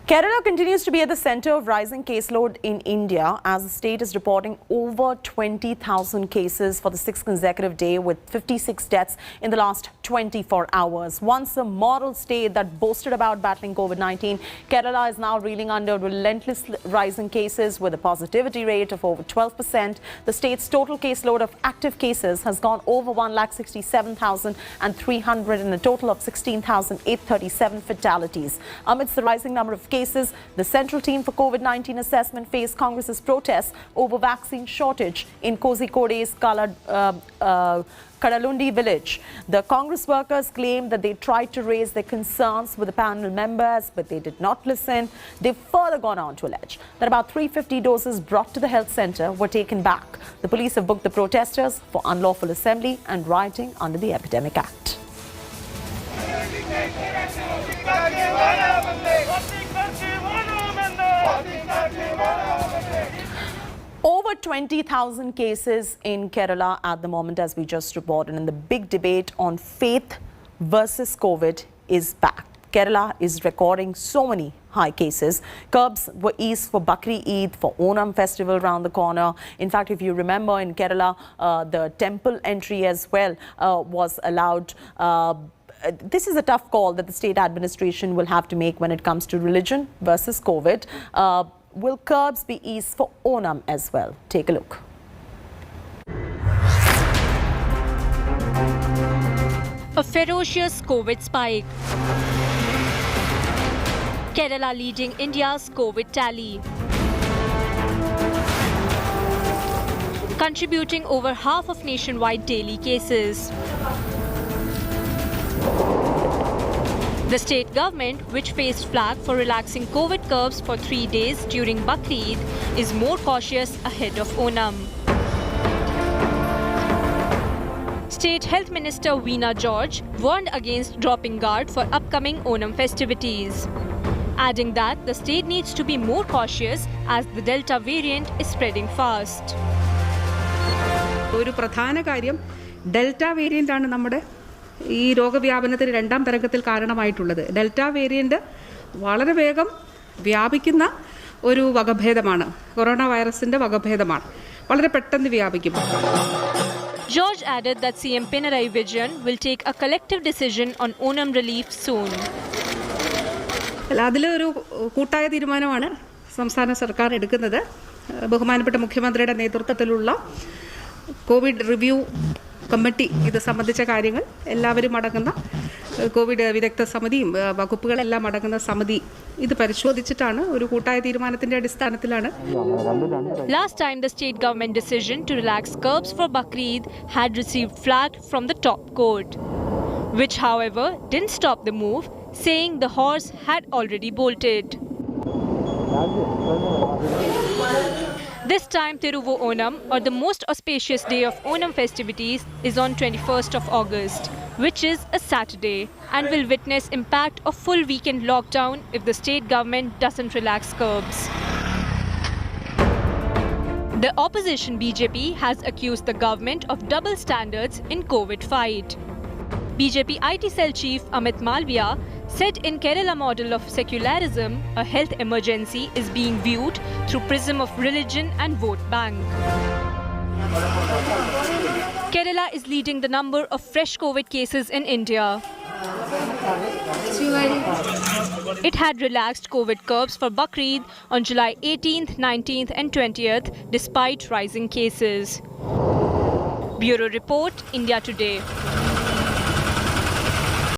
Kerala continues to be at the centre of rising caseload in India as the state is reporting over 20,000 cases for the sixth consecutive day with 56 deaths in the last 24 hours. Once a model state that boasted about battling COVID-19, Kerala is now reeling under relentless rising cases with a positivity rate of over 12%. The state's total caseload of active cases has gone over 1,67,300 and a total of 16,837 fatalities. Amidst the rising number of cases, the Central Team for COVID-19 Assessment faced Congress's protests over vaccine shortage in Kozhikode's Kadalundi village. The Congress workers claimed that they tried to raise their concerns with the panel members, but they did not listen. They've further gone on to allege that about 350 doses brought to the health centre were taken back. The police have booked the protesters for unlawful assembly and rioting under the Epidemic Act. Over 20,000 cases in Kerala at the moment, as we just reported, and the big debate on faith versus COVID is back. Kerala is recording so many high cases. Curbs were eased for Bakri Eid, for Onam festival around the corner. In fact, if you remember, in Kerala, the temple entry as well was allowed. This is a tough call that the state administration will have to make when it comes to religion versus COVID. Will curbs be eased for Onam as well? Take a look. A ferocious COVID spike. Kerala leading India's COVID tally. Contributing over half of nationwide daily cases. The state government, which faced flack for relaxing COVID curbs for 3 days during Bakri Eid, is more cautious ahead of Onam. State Health Minister Veena George warned against dropping guard for upcoming Onam festivities, adding that the state needs to be more cautious as the Delta variant is spreading fast. ഒരു പ്രധാന കാര്യം delta variant ആണ് നമ്മുടെ ഈ രോഗവ്യാപനത്തിന് രണ്ടാം തരംഗത്തിൽ കാരണമായിട്ടുള്ളത്. Delta variant വളരെ വേഗം വ്യാപിക്കുന്ന ഒരു വകഭേദമാണ്. കൊറോണ വൈറസിന്റെ വകഭേദമാണ്. വളരെ പെട്ടെന്ന് വ്യാപിക്കും. George added that CM Pinarayi Vijayan will take a collective decision on Onam relief soon. അതിലൊരു കൂട്ടായ തീരുമാനമാണ് സംസ്ഥാന സർക്കാർ എടുക്കുന്നത്. ബഹുമാനപ്പെട്ട മുഖ്യമന്ത്രിയുടെ നേതൃത്വത്തിലുള്ള കോവിഡ് റിവ്യൂ കമ്മിറ്റി ഇത് സംബന്ധിച്ച കാര്യങ്ങൾ എല്ലാവരും അടങ്ങുന്ന കോവിഡ് വിദഗ്ധ സമിതിയും വകുപ്പുകളെല്ലാം അടങ്ങുന്ന സമിതി ഇത് പരിശോധിച്ചിട്ടാണ് ഒരു കൂട്ടായ തീരുമാനത്തിന്റെ അടിസ്ഥാനത്തിലാണ്. Last time the state government decision to relax curbs for Bakri Eid had received flack from the top court, which however didn't stop the move, saying the horse had already bolted. This time, Thiruvu Onam, or the most auspicious day of Onam festivities, is on 21st of August, which is a Saturday, and will witness impact of full weekend lockdown if the state government doesn't relax curbs. The opposition BJP has accused the government of double standards in COVID fight. BJP IT cell chief Amit Malviya said in Kerala model of secularism, a health emergency is being viewed through prism of religion and vote bank. Kerala is leading the number of fresh COVID cases in India. It had relaxed COVID curbs for Bakri Eid on July 18th, 19th and 20th despite rising cases. Bureau Report, India Today.